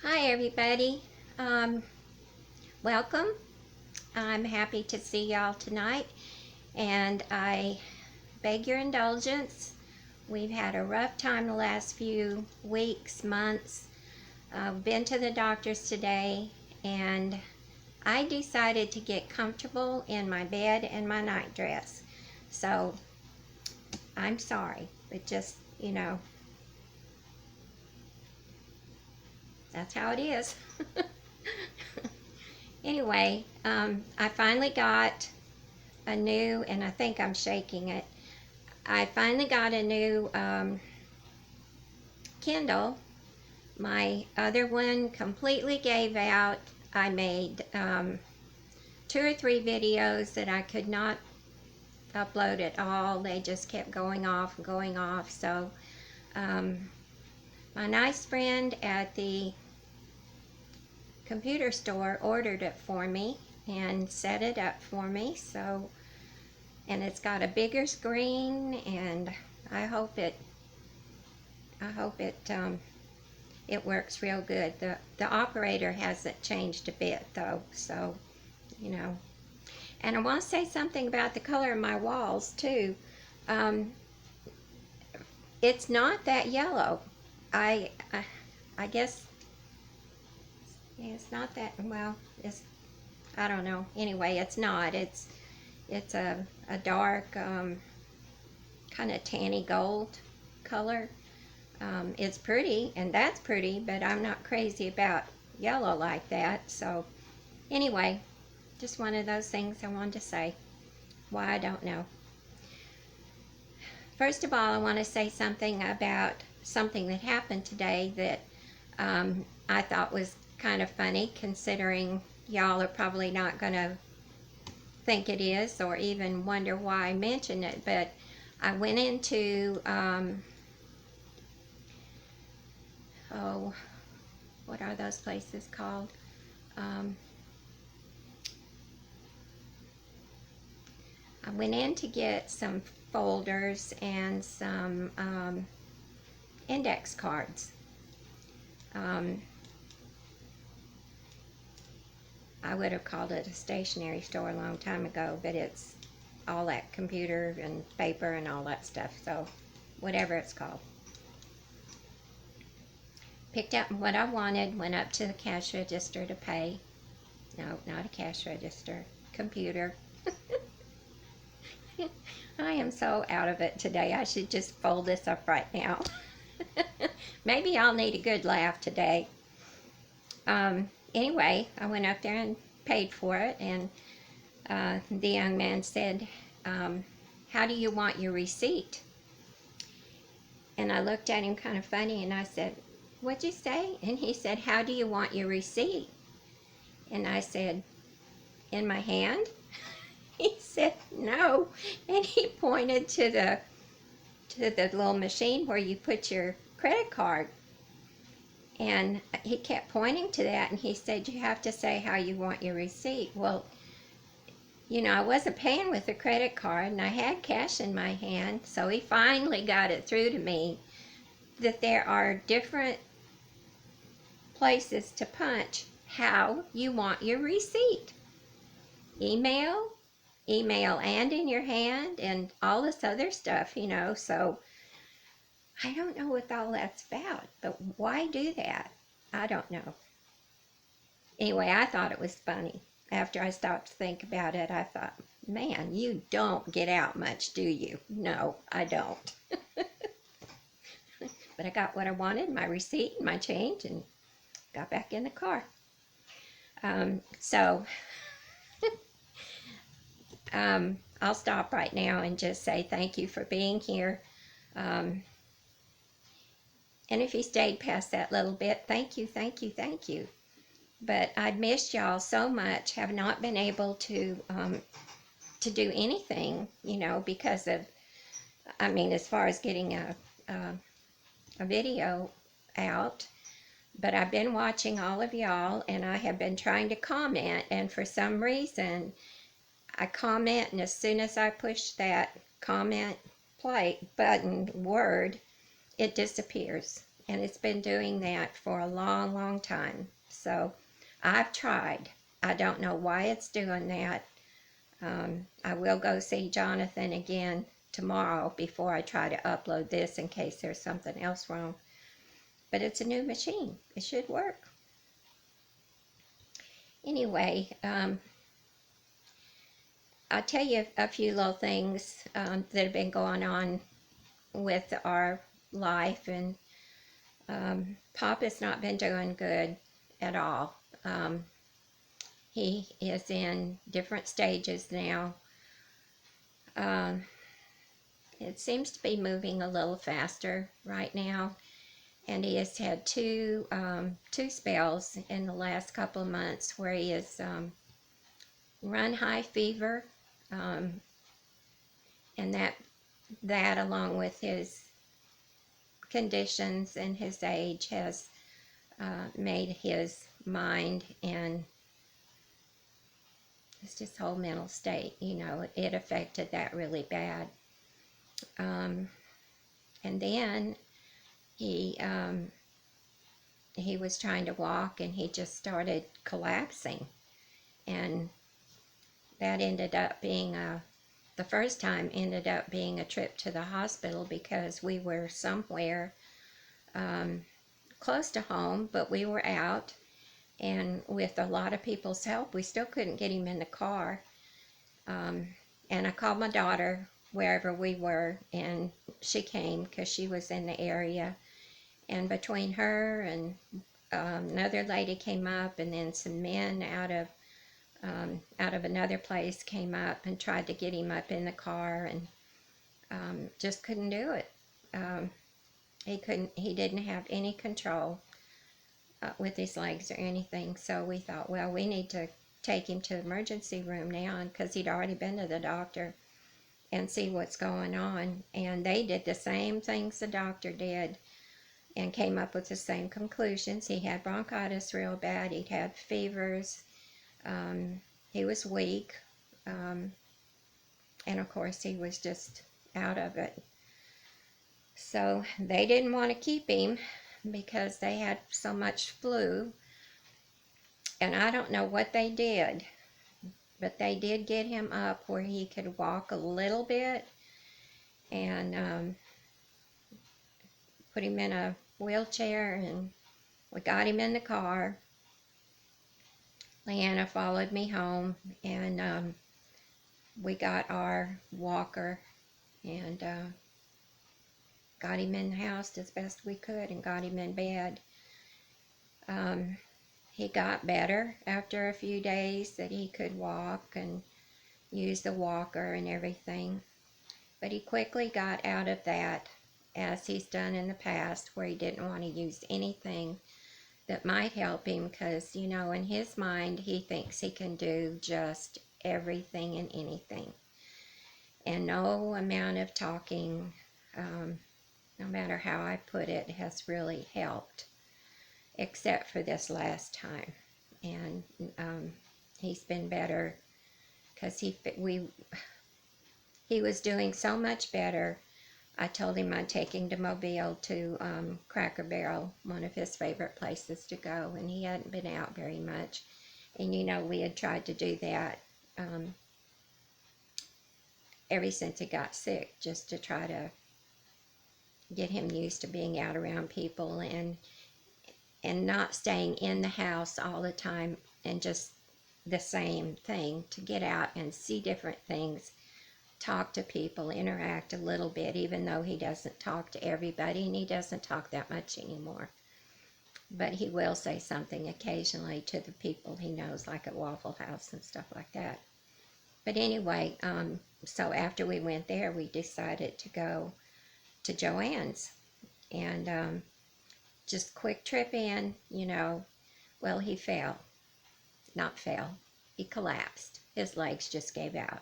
Hi everybody. Welcome. I'm happy to see y'all tonight, and I beg your indulgence. We've had a rough time the last few weeks, months. I've been to the doctor's today, and I decided to get comfortable in my bed and my nightdress. So I'm sorry, but just, that's how it is. Anyway, I finally got a new, and I think I'm shaking it. I finally got a new Kindle. My other one completely gave out. I made 2 or 3 videos that I could not upload at all. They just kept going off and going off. So my nice friend at the computer store ordered it for me and set it up for me. So, and it's got a bigger screen, and I hope it it works real good. The operator hasn't changed a bit though, so And I want to say something about the color of my walls too. It's not that yellow. I guess it's not that, well, I don't know. Anyway, it's not. It's a dark kind of tanny gold color. It's pretty, and that's pretty, but I'm not crazy about yellow like that. So anyway, just one of those things I wanted to say. Why, I don't know. First of all, I want to say something about something that happened today that I thought was kind of funny, considering y'all are probably not going to think it is or even wonder why I mentioned it. But I went into what are those places called? I went in to get some folders and some index cards. I would have called it a stationery store a long time ago, but it's all that computer and paper and all that stuff, so whatever it's called. Picked up what I wanted, went up to the cash register to pay. No, not a cash register, computer. I am so out of it today. I should just fold this up right now. Maybe I'll need a good laugh today. Anyway, I went up there and paid for it, and the young man said, how do you want your receipt? And I looked at him kind of funny, and I said, what'd you say? And he said, how do you want your receipt? And I said, in my hand? He said, no. And he pointed to the little machine where you put your credit card. And he kept pointing to that, and he said, you have to say how you want your receipt. Well, I wasn't paying with a credit card, and I had cash in my hand, so he finally got it through to me that there are different places to punch how you want your receipt. Email and in your hand, and all this other stuff, so I don't know what all that's about, but why do that? I don't know. Anyway, I thought it was funny. After I stopped to think about it, I thought, man, you don't get out much, do you? No, I don't. But I got what I wanted, my receipt, my change, and got back in the car. I'll stop right now and just say thank you for being here. And if you stayed past that little bit, thank you, thank you, thank you. But I've missed y'all so much, have not been able to do anything, because of, as far as getting a video out. But I've been watching all of y'all, and I have been trying to comment, and for some reason, I comment, and as soon as I push that comment play button word, it disappears. and it's been doing that for a long, long time. So I've tried. I don't know why it's doing that. I will go see Jonathan again tomorrow before I try to upload this in case there's something else wrong. But it's a new machine. It should work. Anyway, I'll tell you a few little things that have been going on with our life, and Pop has not been doing good at all. He is in different stages now. It seems to be moving a little faster right now, and he has had two spells in the last couple of months where he has run high fever, and that along with his conditions and his age has made his mind and his whole mental state, it affected that really bad. And then he was trying to walk, and he just started collapsing, and that ended up being the first time ended up being a trip to the hospital, because we were somewhere close to home, but we were out, and with a lot of people's help, we still couldn't get him in the car. And I called my daughter wherever we were, and she came because she was in the area. And between her and another lady came up, and then some men out of another place came up and tried to get him up in the car, and just couldn't do it. He didn't have any control with his legs or anything. So we thought, well, we need to take him to the emergency room now, because he'd already been to the doctor, and see what's going on. And they did the same things the doctor did and came up with the same conclusions. He had bronchitis real bad. He'd had fevers. He was weak. And of course, he was just out of it. So they didn't want to keep him because they had so much flu. And I don't know what they did, but they did get him up where he could walk a little bit, and put him in a wheelchair, and we got him in the car. Leanna followed me home, and we got our walker, and got him in the house as best we could, and got him in bed. He got better after a few days that he could walk and use the walker and everything. But he quickly got out of that, as he's done in the past, where he didn't want to use anything that might help him, because, in his mind, he thinks he can do just everything and anything. And no amount of talking, no matter how I put it, has really helped, except for this last time. And he's been better, because he was doing so much better. I told him I'd take him to Mobile to Cracker Barrel, one of his favorite places to go, and he hadn't been out very much. And we had tried to do that ever since he got sick, just to try to get him used to being out around people, and not staying in the house all the time and just the same thing, to get out and see different things, talk to people, interact a little bit, even though he doesn't talk to everybody, and he doesn't talk that much anymore. But he will say something occasionally to the people he knows, like at Waffle House and stuff like that. But anyway, so after we went there, we decided to go to Joann's, and just quick trip in, well, he he collapsed. His legs just gave out.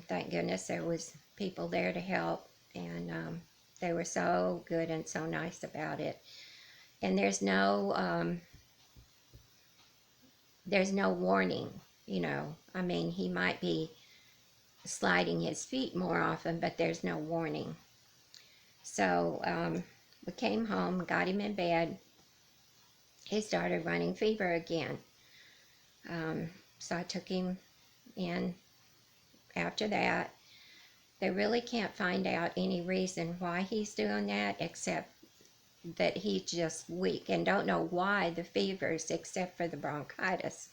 Thank goodness there was people there to help, and they were so good and so nice about it. And there's no warning, I mean, he might be sliding his feet more often, but there's no warning. So We came home, got him in bed. He started running fever again. So I took him in after that. They really can't find out any reason why he's doing that, except that he's just weak, and don't know why the fevers, except for the bronchitis.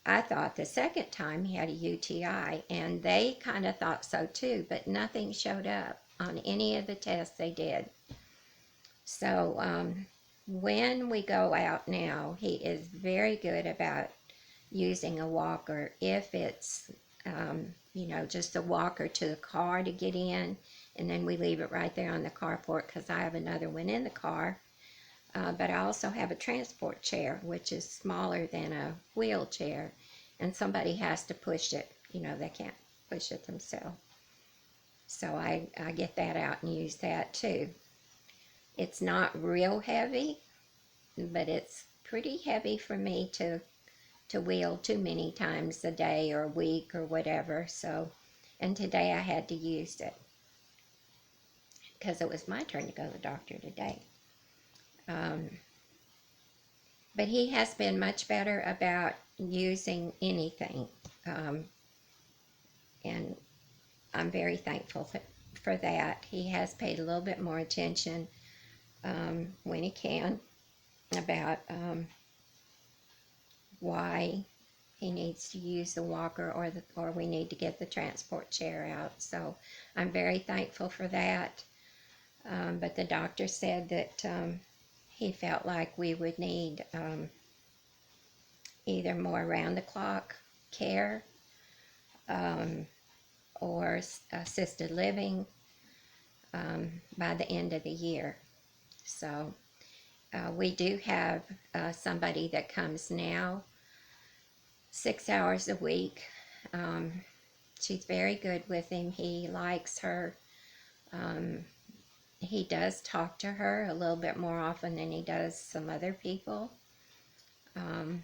I thought the second time he had a UTI, and they kind of thought so too, but nothing showed up on any of the tests they did. So when we go out now, he is very good about using a walker. If it's just a walker to the car to get in, and then we leave it right there on the carport because I have another one in the car. But I also have a transport chair, which is smaller than a wheelchair, and somebody has to push it. They can't push it themselves. So I get that out and use that too. It's not real heavy, but it's pretty heavy for me to wheel too many times a day or a week or whatever. So, and today I had to use it because it was my turn to go to the doctor today. But he has been much better about using anything. And I'm very thankful for that. He has paid a little bit more attention when he can about why he needs to use the walker, or we need to get the transport chair out. So I'm very thankful for that. But the doctor said that he felt like we would need either more round-the-clock care or assisted living by the end of the year. So we do have somebody that comes now 6 hours a week. She's very good with him. He likes her. He does talk to her a little bit more often than he does some other people. And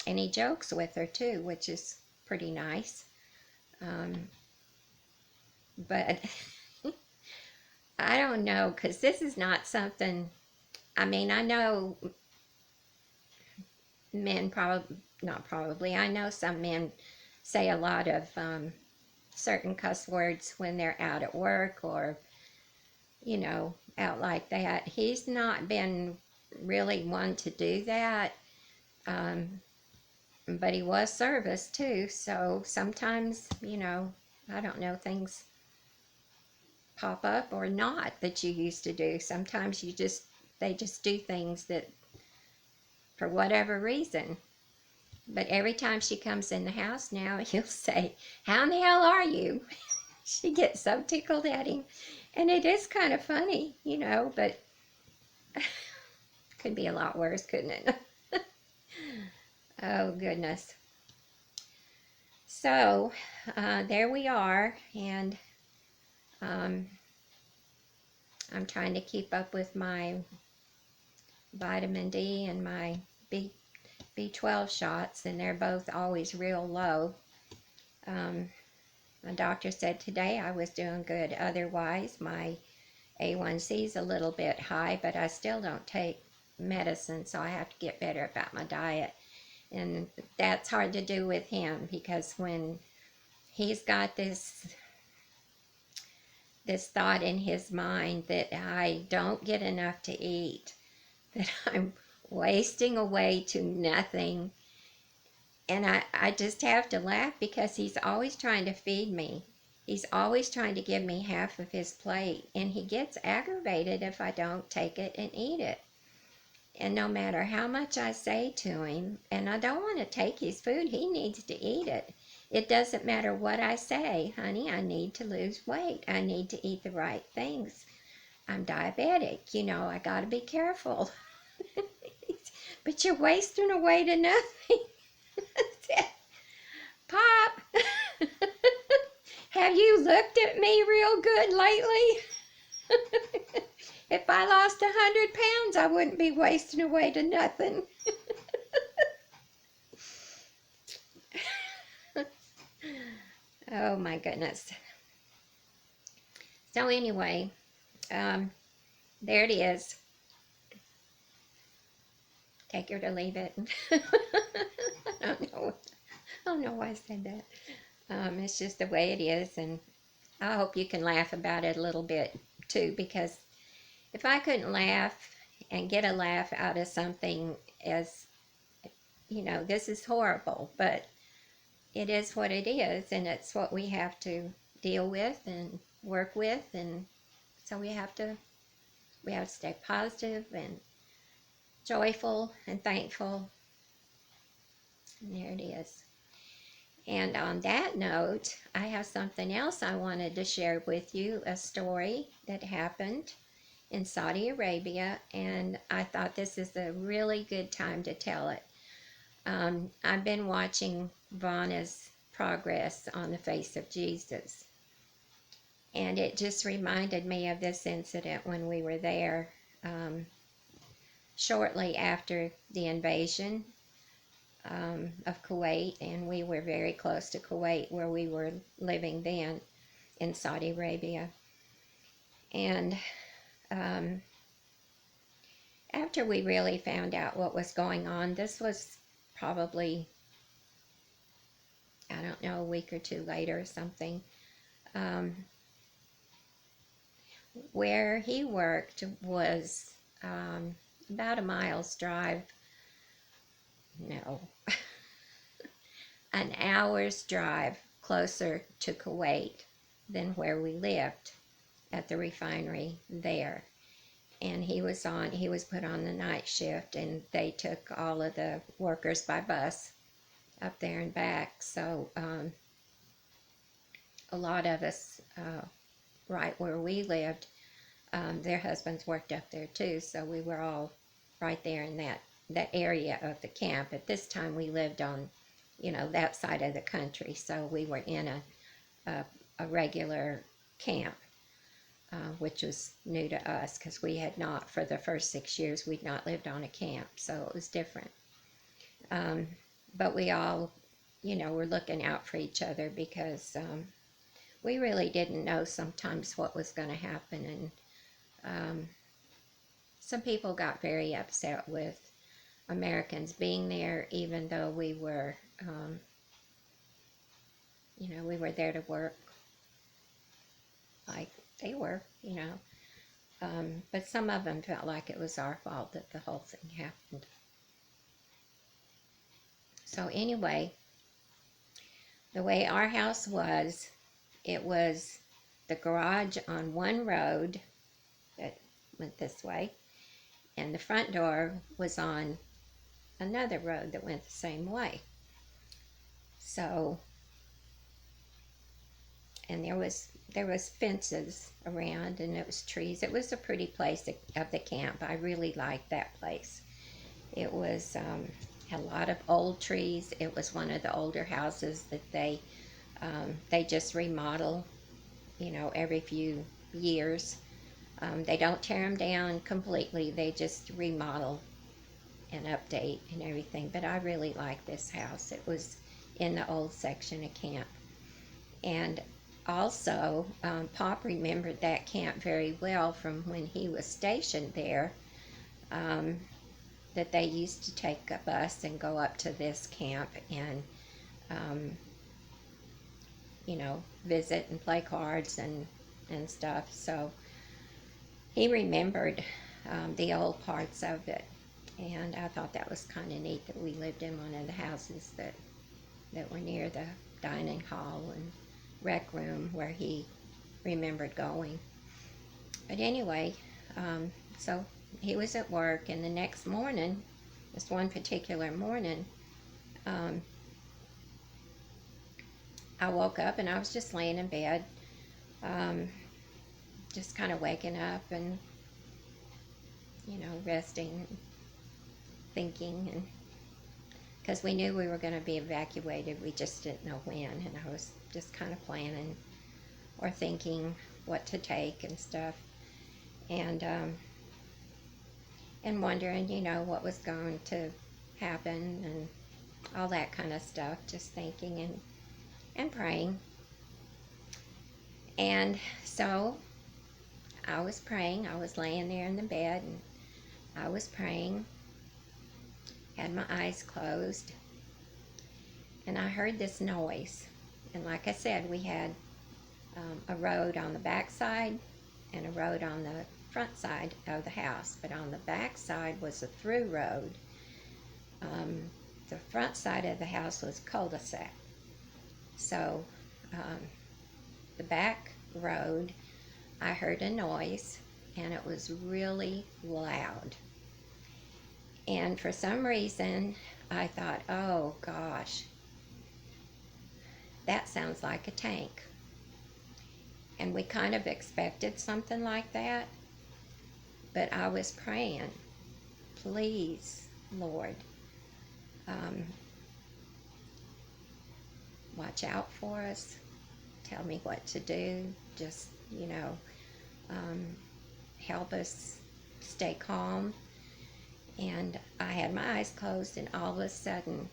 he jokes with her too, which is pretty nice. But I don't know, because this is not something, I know men I know some men say a lot of certain cuss words when they're out at work or, out like that. He's not been really one to do that. But he was service too, so sometimes, I don't know, things pop up or not that you used to do. Sometimes they just do things that for whatever reason. But every time she comes in the house now, he'll say, "How in the hell are you?" She gets so tickled at him. And it is kind of funny, but could be a lot worse, couldn't it? Oh, goodness. So, there we are, and I'm trying to keep up with my vitamin D and my B12 shots, and they're both always real low. My doctor said today I was doing good. Otherwise, my A1C is a little bit high, but I still don't take medicine, so I have to get better about my diet. And that's hard to do with him, because when he's got this thought in his mind that I don't get enough to eat, that I'm wasting away to nothing, and I just have to laugh, because he's always trying to feed me. He's always trying to give me half of his plate, and he gets aggravated if I don't take it and eat it. And no matter how much I say to him, and I don't want to take his food, he needs to eat it. It doesn't matter what I say. "Honey, I need to lose weight. I need to eat the right things. I'm diabetic. I got to be careful." "But you're wasting away to nothing." "Pop, have you looked at me real good lately? If I lost 100 pounds, I wouldn't be wasting away to nothing." Oh my goodness. So anyway, there it is. Take her to leave it. I don't know. I don't know why I said that. It's just the way it is, and I hope you can laugh about it a little bit too, because if I couldn't laugh and get a laugh out of something, as you know, this is horrible, but it is what it is, and it's what we have to deal with and work with, and so we have to stay positive and joyful and thankful. And there it is. And on that note, I have something else I wanted to share with you, a story that happened in Saudi Arabia, and I thought this is a really good time to tell it. I've been watching Vanna's progress on the face of Jesus, and it just reminded me of this incident when we were there shortly after the invasion of Kuwait, and we were very close to Kuwait where we were living then in Saudi Arabia. And after we really found out what was going on, this was probably, I don't know, a week or two later or something, where he worked was about a mile's drive, no, an hour's drive closer to Kuwait than where we lived at the refinery there. And he was put on the night shift, and they took all of the workers by bus up there and back. So a lot of us right where we lived, their husbands worked up there too, so we were all right there in that area of the camp. At this time we lived on, that side of the country, so we were in a regular camp, which was new to us because we had not, for the first 6 years, we'd not lived on a camp, so it was different. But we all, were looking out for each other because we really didn't know sometimes what was going to happen, and some people got very upset with Americans being there, even though we were, we were there to work like they were, but some of them felt like it was our fault that the whole thing happened. So anyway, the way our house was, it was the garage on one road that went this way, and the front door was on another road that went the same way. So, and there was fences around, and it was trees. It was a pretty place of the camp. I really liked that place. It was had a lot of old trees. It was one of the older houses that they just remodel, every few years. They don't tear them down completely. They just remodel and update and everything. But I really liked this house. It was in the old section of camp. And also, Pop remembered that camp very well from when he was stationed there, that they used to take a bus and go up to this camp and, visit and play cards and stuff. So he remembered the old parts of it. And I thought that was kind of neat that we lived in one of the houses that were near the dining hall and rec room where he remembered going. But anyway, so he was at work, and the next morning, this one particular morning, I woke up and I was just laying in bed, just kind of waking up and, resting and thinking, and because we knew we were going to be evacuated, we just didn't know when, and I was just kind of planning or thinking what to take and stuff, and wondering, what was going to happen and all that kind of stuff, just thinking and praying. And so I was praying. I was laying there in the bed, and I was praying, had my eyes closed, and I heard this noise. And like I said, we had a road on the back side and a road on the front side of the house. But on the back side was a through road. The front side of the house was cul-de-sac. So the back road, I heard a noise, and it was really loud. And for some reason, I thought, oh gosh, that sounds like a tank. And we kind of expected something like that. But I was praying, please, Lord, watch out for us. Tell me what to do. Just, help us stay calm. And I had my eyes closed, and all of a sudden,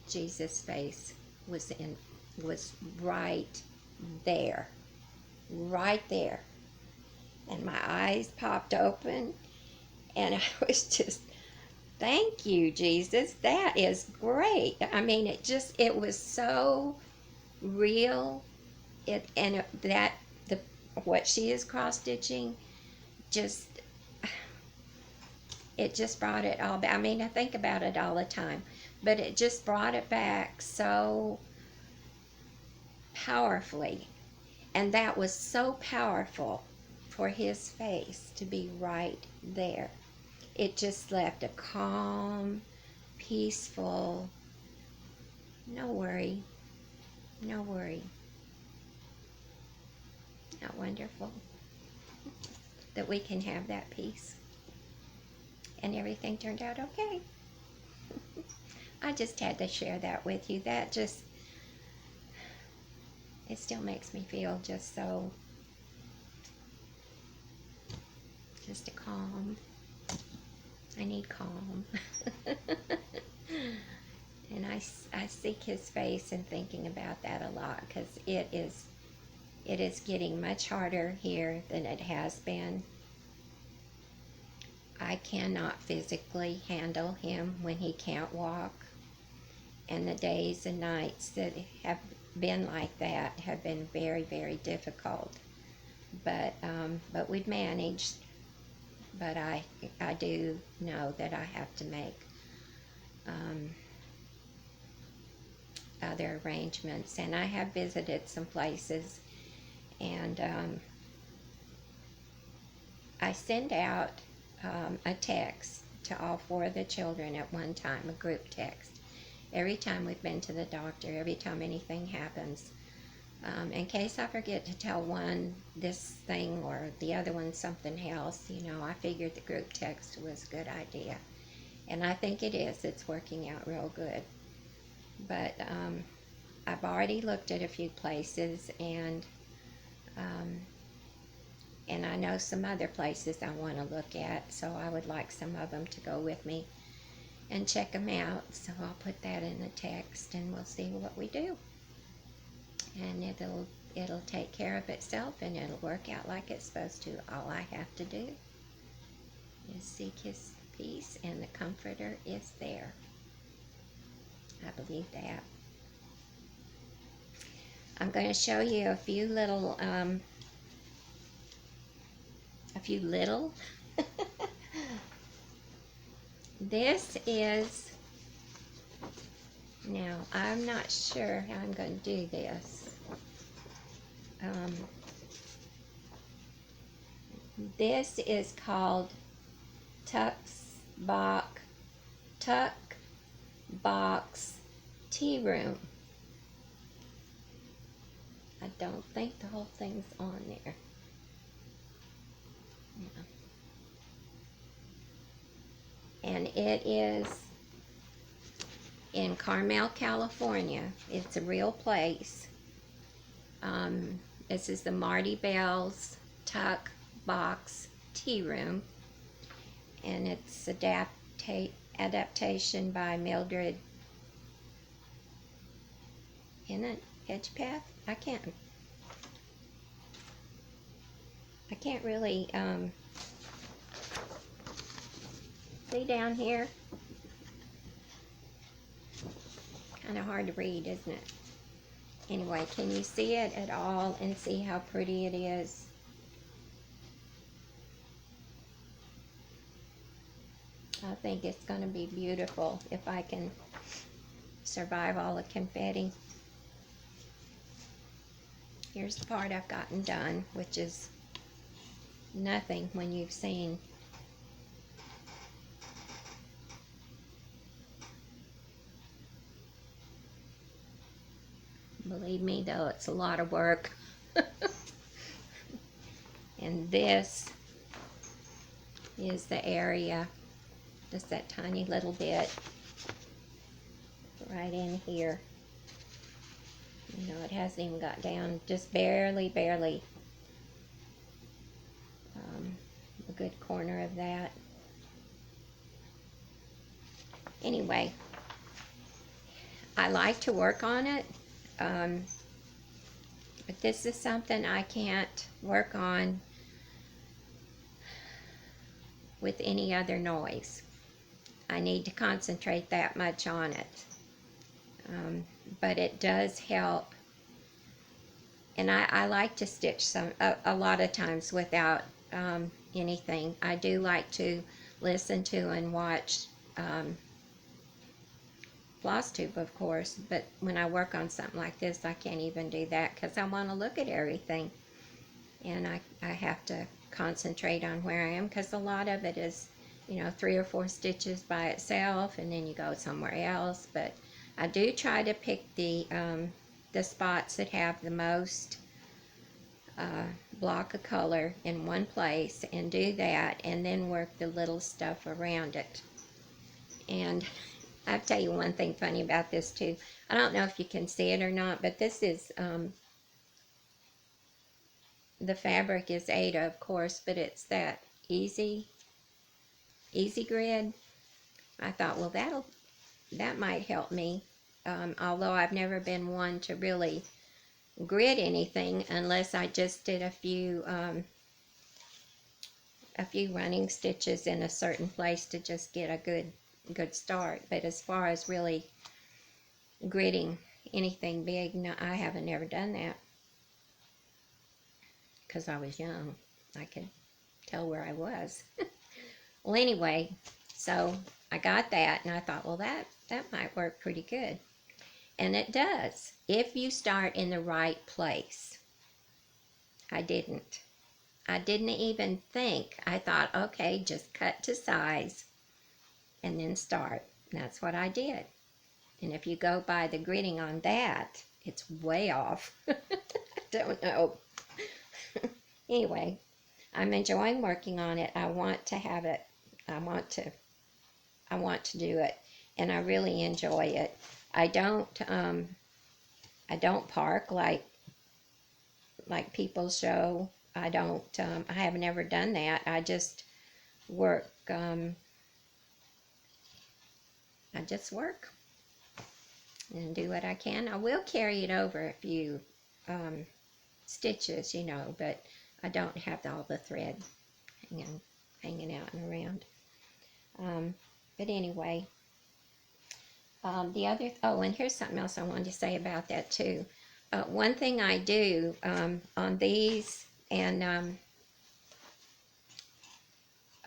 Jesus' face was right there. Right there. And my eyes popped open, and I was just, thank you, Jesus. That is great. I mean, it was so real. What she is cross-stitching, it just brought it all back. I mean, I think about it all the time, but it just brought it back so powerfully. And that was so powerful for his face to be right there. It just left a calm, peaceful, no worry, no worry. Not wonderful that we can have that peace. And everything turned out okay. I just had to share that with you. It still makes me feel just a calm. I need calm. And I seek his face and thinking about that a lot, because it is getting much harder here than it has been. I cannot physically handle him when he can't walk. And the days and nights that have been like that have been very, very difficult. But we've managed. But I do know that I have to make other arrangements. And I have visited some places, and I send out a text to all 4 of the children at one time, a group text. Every time we've been to the doctor, every time anything happens. In case I forget to tell one this thing or the other one something else, I figured the group text was a good idea. And I think it is. It's working out real good. But I've already looked at a few places, and I know some other places I want to look at, so I would like some of them to go with me and check them out. So I'll put that in the text, and we'll see what we do. And it'll take care of itself, and it'll work out like it's supposed to. All I have to do is seek his peace, and the Comforter is there. I believe that. I'm going to show you a few little this is, now I'm not sure how I'm going to do this. This is called Tuckbox Tea Room. I don't think the whole thing's on there. Yeah. And it is in Carmel, California. It's a real place. This is the Marty Bell's Tuckbox Tea Room, and it's adaptation by Mildred Hedgepath. I can't. I can't really see down here. Kind of hard to read, isn't it? Anyway, can you see it at all and see how pretty it is? I think it's going to be beautiful if I can survive all the confetti. Here's the part I've gotten done, which is nothing when you've seen. Believe me, though, it's a lot of work. And this is the area, just that tiny little bit right in here. You know, it hasn't even got down, just barely a good corner of that. Anyway, I like to work on it, but this is something I can't work on with any other noise. I need to concentrate that much on it. But it does help. And I like to stitch a lot of times without anything. I do like to listen to and watch floss tube, of course, but when I work on something like this, I can't even do that because I want to look at everything. And I have to concentrate on where I am, because a lot of it is, you know, 3 or 4 stitches by itself, and then you go somewhere else. But I do try to pick the spots that have the most block of color in one place and do that, and then work the little stuff around it. And I'll tell you one thing funny about this too. I don't know if you can see it or not, but this is the fabric is Ada, of course, but it's that easy grid. I thought, well, that might help me, although I've never been one to really grid anything unless I just did a few running stitches in a certain place to just get a good start. But as far as really gridding anything big, no, I haven't never done that, because I was young. I could tell where I was. Well, anyway, so I got that, and I thought, well, that might work pretty good. And it does, if you start in the right place. I didn't even think. I thought, okay, just cut to size and then start. And that's what I did. And if you go by the gridding on that, it's way off. I don't know. Anyway, I'm enjoying working on it. I want to have it. I want to do it, and I really enjoy it. I don't park like people show. I don't. I have never done that. I just work. I just work and do what I can. I will carry it over a few stitches, you know, but I don't have all the thread hanging out and around. But anyway, the other, and here's something else I wanted to say about that too. One thing I do on these, and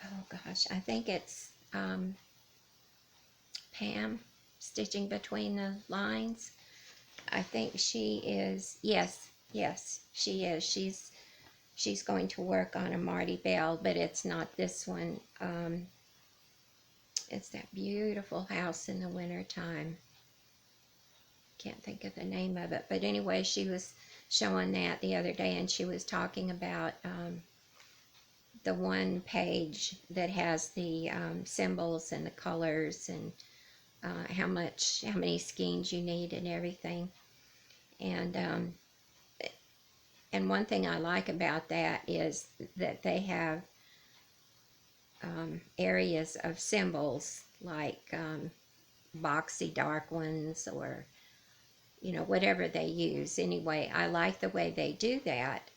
oh gosh, I think it's Pam Stitching Between the Lines. I think she is, yes, she is. She's going to work on a Marty Bell, but it's not this one. It's that beautiful house in the wintertime. Can't think of the name of it, but anyway, she was showing that the other day, and she was talking about the one page that has the symbols and the colors, and how many skeins you need and everything. And one thing I like about that is that they have areas of symbols, like boxy dark ones, or you know, whatever they use. Anyway, I like the way they do that.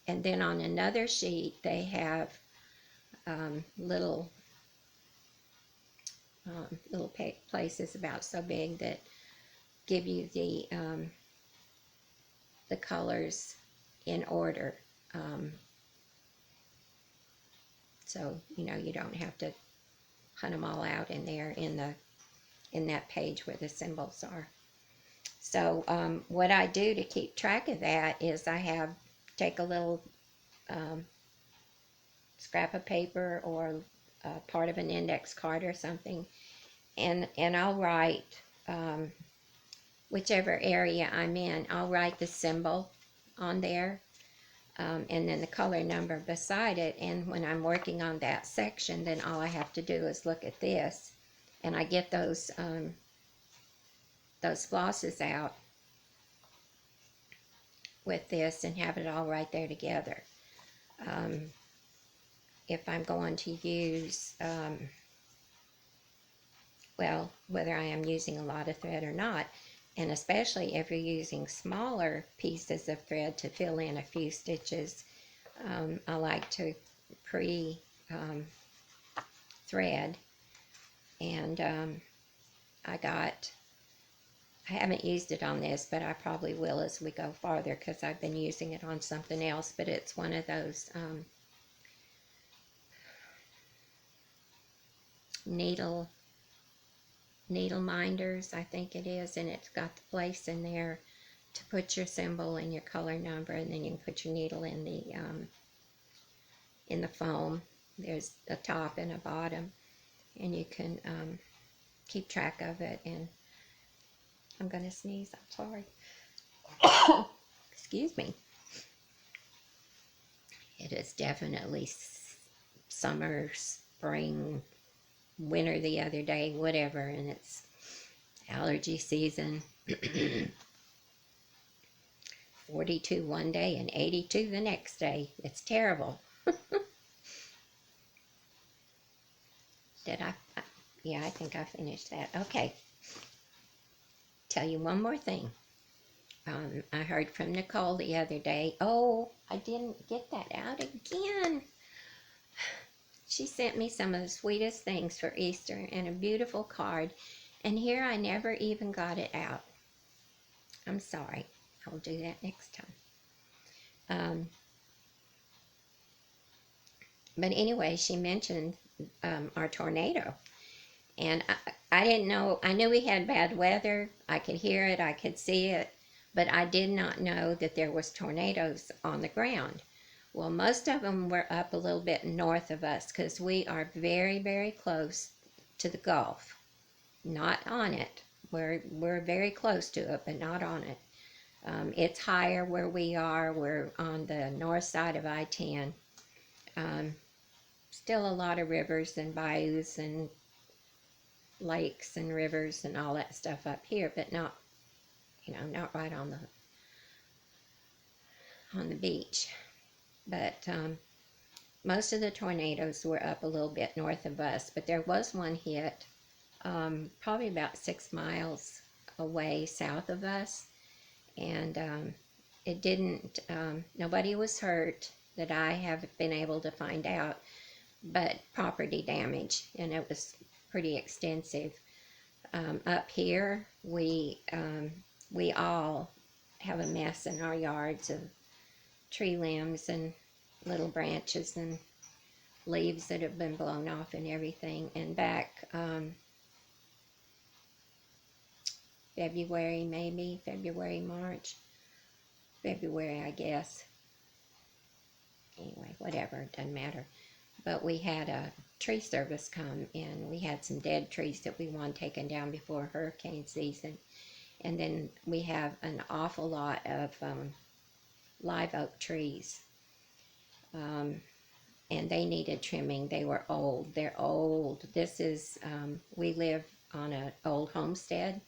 And then on another sheet, they have little places about so big that give you the colors in order. So you don't have to hunt them all out in there in that page where the symbols are. So what I do to keep track of that is I take a little scrap of paper or part of an index card or something, and I'll write whichever area I'm in. I'll write the symbol on there, and then the color number beside it. And when I'm working on that section, then all I have to do is look at this, and I get those flosses out with this and have it all right there together. If I'm going to use, well, whether I am using a lot of thread or not, and especially if you're using smaller pieces of thread to fill in a few stitches, I like to thread. And I haven't used it on this, but I probably will as we go farther, because I've been using it on something else. But it's one of those needle minders, I think it is, and it's got the place in there to put your symbol and your color number, and then you can put your needle in the foam. There's a top and a bottom, and you can keep track of it. And I'm gonna sneeze, I'm sorry. Excuse me. It is definitely summer, spring, winter the other day, whatever, and it's allergy season. 42 one day and 82 the next day. It's terrible. Did I? Yeah, I think I finished that. Okay. Tell you one more thing. I heard from Nicole the other day. Oh, I didn't get that out again. She sent me some of the sweetest things for Easter and a beautiful card. And here I never even got it out. I'm sorry. I'll do that next time. But anyway, she mentioned our tornado. And I didn't know. I knew we had bad weather. I could hear it. I could see it. But I did not know that there was tornadoes on the ground. Well, most of them were up a little bit north of us, because we are very, very close to the Gulf. Not on it. We're very close to it, but not on it. It's higher where we are. We're on the north side of I-10. Still a lot of rivers and bayous and lakes and rivers and all that stuff up here, but not, not right on the beach. But most of the tornadoes were up a little bit north of us, but there was one hit probably about 6 miles away south of us, and it didn't, nobody was hurt that I have been able to find out, but property damage, and it was pretty extensive. Up here, we all have a mess in our yards of tree limbs and little branches and leaves that have been blown off and everything. And back February, March, February, I guess. Anyway, whatever, it doesn't matter. But we had a tree service come, and we had some dead trees that we wanted taken down before hurricane season. And then we have an awful lot of live oak trees. And they needed trimming. They were old. They're old. This is, we live on an old homestead.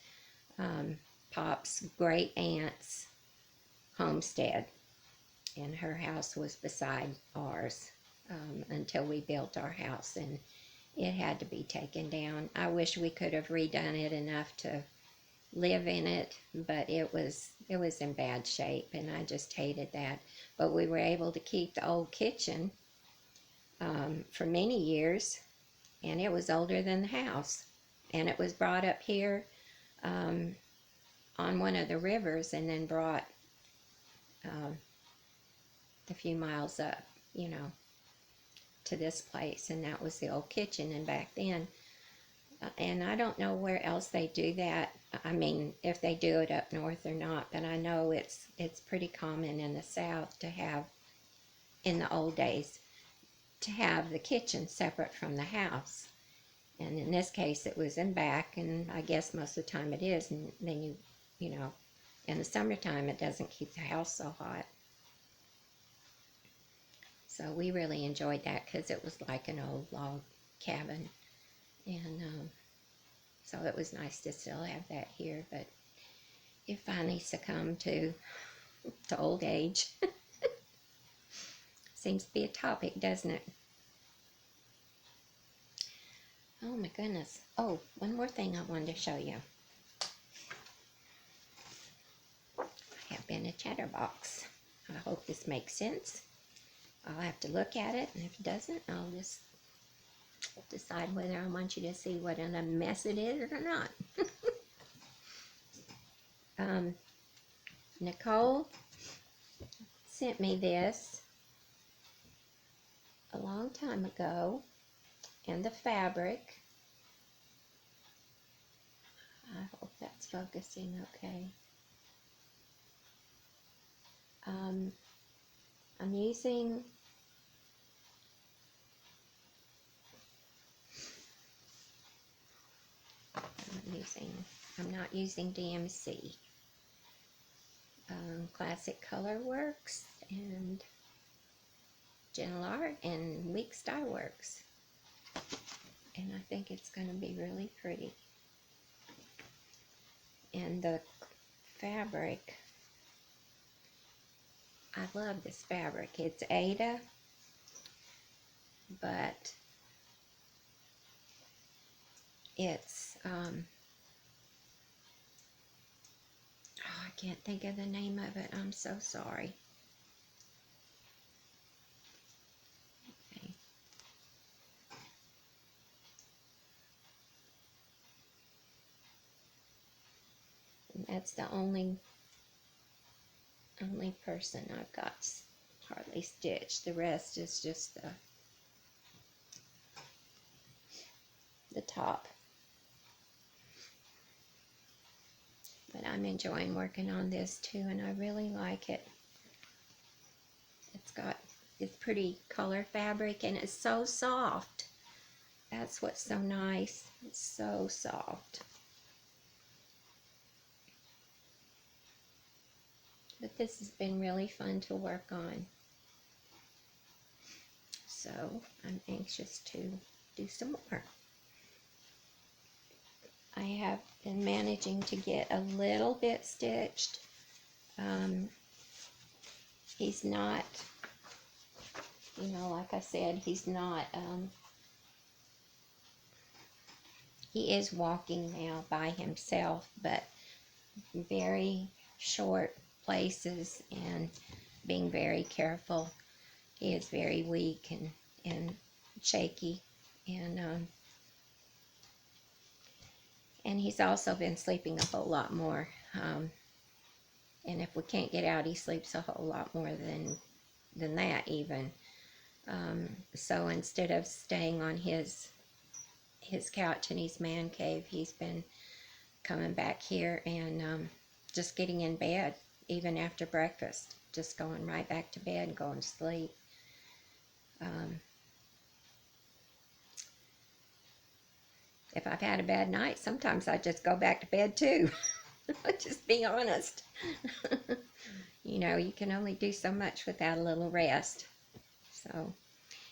Pop's great aunt's homestead. And her house was beside ours until we built our house, and it had to be taken down. I wish we could have redone it enough to live in it, but it was in bad shape, and I just hated that. But we were able to keep the old kitchen for many years, and it was older than the house, and it was brought up here on one of the rivers, and then brought a few miles up, to this place, and that was the old kitchen. And back then, and I don't know where else they do that. I mean, if they do it up north or not, but I know it's pretty common in the South to have, in the old days, to have the kitchen separate from the house. And in this case, it was in back, and I guess most of the time it is. And then in the summertime, it doesn't keep the house so hot. So we really enjoyed that because it was like an old log cabin. And so it was nice to still have that here, but it finally succumbed to old age. Seems to be a topic, doesn't it? Oh my goodness. Oh, one more thing I wanted to show you. I have been a chatterbox. I hope this makes sense. I'll have to look at it, and if it doesn't, I'll just decide whether I want you to see what a mess it is or not. Nicole sent me this a long time ago, and the fabric, I hope that's focusing okay. I'm not using DMC. Classic Color Works and Gentle Art and Week Style Works. And I think it's going to be really pretty. And the fabric, I love this fabric. It's Ada, but it's, I can't think of the name of it. I'm so sorry. Okay. And that's the only person I've got hardly stitched. The rest is just the top. But I'm enjoying working on this too, and I really like it. It's got this pretty color fabric, and it's so soft. That's what's so nice. It's so soft. But this has been really fun to work on. So I'm anxious to do some more. I have been managing to get a little bit stitched. He's not, like I said, he's not, he is walking now by himself, but very short places and being very careful. He is very weak and shaky, and he's also been sleeping a whole lot more. And if we can't get out, he sleeps a whole lot more than that even. So instead of staying on his couch in his man cave, he's been coming back here and just getting in bed even after breakfast, just going right back to bed and going to sleep. If I've had a bad night, sometimes I just go back to bed too. Just be honest. You can only do so much without a little rest. So,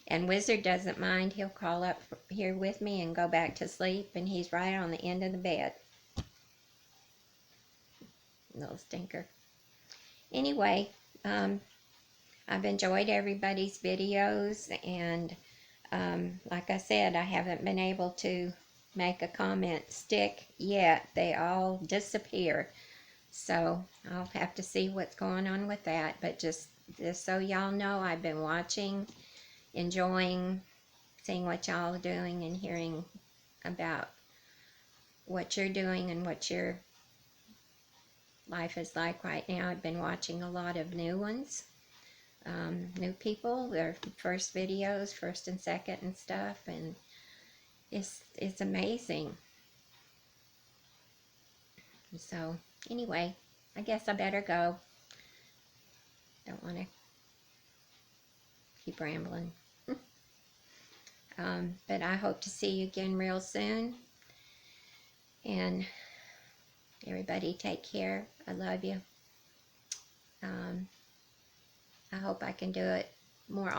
and Wizard doesn't mind. He'll crawl up here with me and go back to sleep, and he's right on the end of the bed. Little stinker. Anyway, I've enjoyed everybody's videos, and like I said, I haven't been able to make a comment stick yet. They all disappear. So I'll have to see what's going on with that. But just so y'all know, I've been watching, enjoying, seeing what y'all are doing, and hearing about what you're doing and what your life is like right now. I've been watching a lot of new ones, new people, their first videos, first and second and stuff, and it's amazing. So anyway, I guess I better go. Don't want to keep rambling. But I hope to see you again real soon. And everybody take care. I love you. I hope I can do it more often.